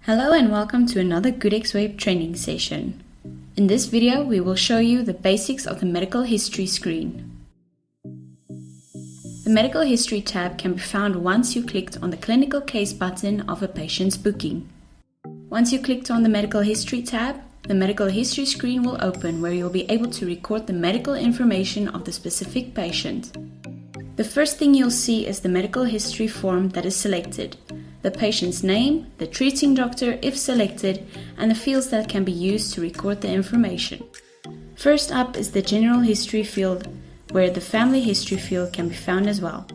Hello and welcome to another Goodx Web training session. In this video, we will show you the basics of the medical history screen. The medical history tab can be found once you clicked on the clinical case button of a patient's booking. Once you clicked on the medical history tab, the medical history screen will open where you'll be able to record the medical information of the specific patient. The first thing you'll see is the medical history form that is selected, the patient's name, the treating doctor if selected, and the fields that can be used to record the information. First up is the general history field, where the family history field can be found as well.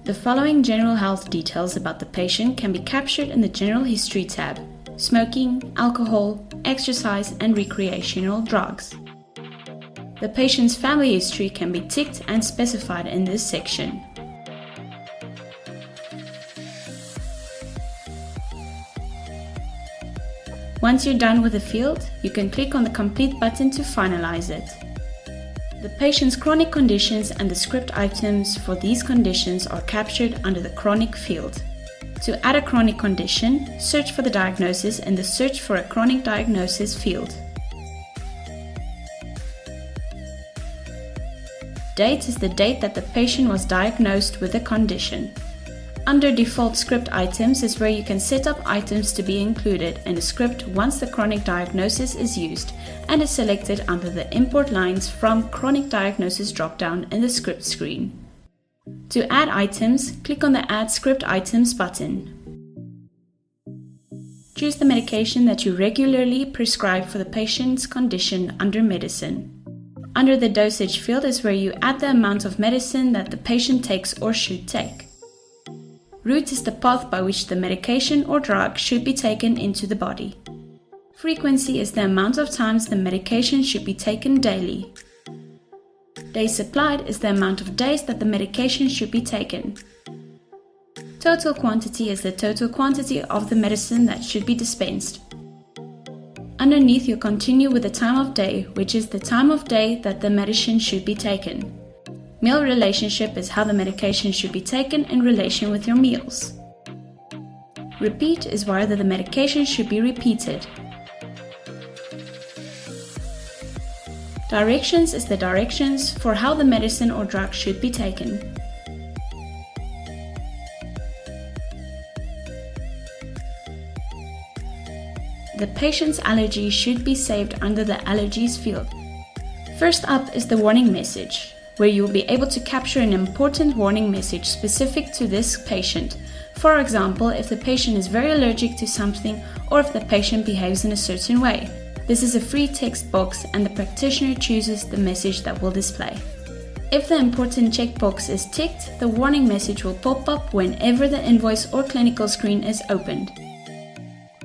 The following general health details about the patient can be captured in the general history tab: smoking, alcohol, exercise, and recreational drugs. The patient's family history can be ticked and specified in this section. Once you're done with the field, you can click on the Complete button to finalize it. The patient's chronic conditions and the script items for these conditions are captured under the Chronic field. To add a chronic condition, search for the diagnosis in the Search for a Chronic Diagnosis field. Date is the date that the patient was diagnosed with a condition. Under Default Script Items is where you can set up items to be included in a script once the chronic diagnosis is used and is selected under the Import Lines from Chronic Diagnosis dropdown in the script screen. To add items, click on the Add Script Items button. Choose the medication that you regularly prescribe for the patient's condition under Medicine. Under the Dosage field is where you add the amount of medicine that the patient takes or should take. Route is the path by which the medication or drug should be taken into the body. Frequency is the amount of times the medication should be taken daily. Days supplied is the amount of days that the medication should be taken. Total quantity is the total quantity of the medicine that should be dispensed. Underneath, you'll continue with the time of day, which is the time of day that the medicine should be taken. Meal relationship is how the medication should be taken in relation with your meals. Repeat is whether the medication should be repeated. Directions is the directions for how the medicine or drug should be taken. The patient's allergy should be saved under the Allergies field. First up is the warning message, where you will be able to capture an important warning message specific to this patient. For example, if the patient is very allergic to something or if the patient behaves in a certain way. This is a free text box and the practitioner chooses the message that will display. If the important checkbox is ticked, the warning message will pop up whenever the invoice or clinical screen is opened.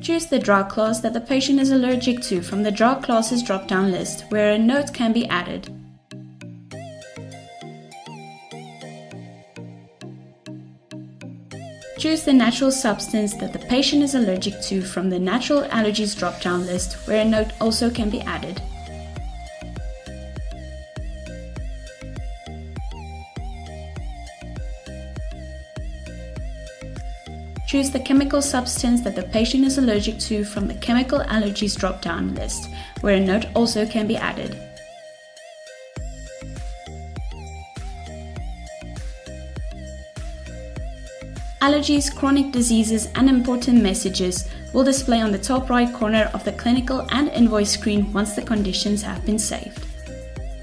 Choose the drug class that the patient is allergic to from the Drug Classes drop-down list, where a note can be added. Choose the natural substance that the patient is allergic to from the Natural Allergies drop-down list, where a note also can be added. Choose the chemical substance that the patient is allergic to from the Chemical Allergies drop-down list, where a note also can be added. Allergies, chronic diseases, and important messages will display on the top right corner of the clinical and invoice screen once the conditions have been saved.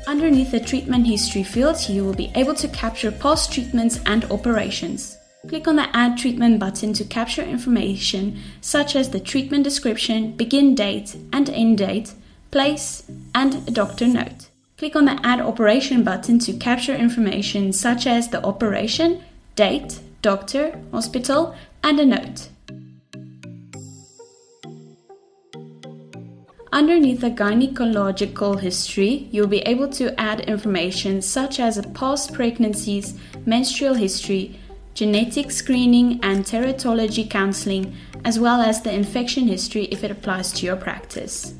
Underneath the treatment history field, you will be able to capture past treatments and operations. Click on the Add Treatment button to capture information such as the treatment description, begin date and end date, place, and a doctor note. Click on the Add Operation button to capture information such as the operation, date, doctor, hospital, and a note. Underneath the gynecological history, you'll be able to add information such as past pregnancies, menstrual history, genetic screening and teratology counseling, as well as the infection history if it applies to your practice.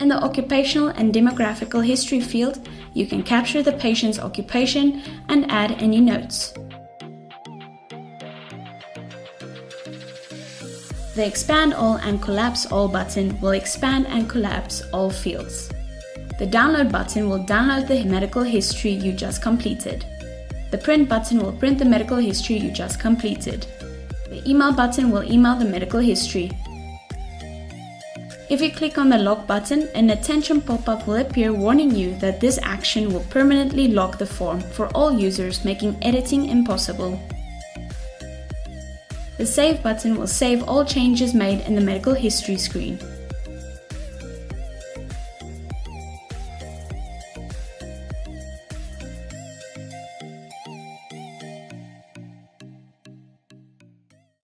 In the occupational and demographical history field, you can capture the patient's occupation and add any notes. The Expand All and Collapse All button will expand and collapse all fields. The Download button will download the medical history you just completed. The Print button will print the medical history you just completed. The Email button will email the medical history. If you click on the Lock button, an attention pop-up will appear warning you that this action will permanently lock the form for all users, making editing impossible. The Save button will save all changes made in the medical history screen.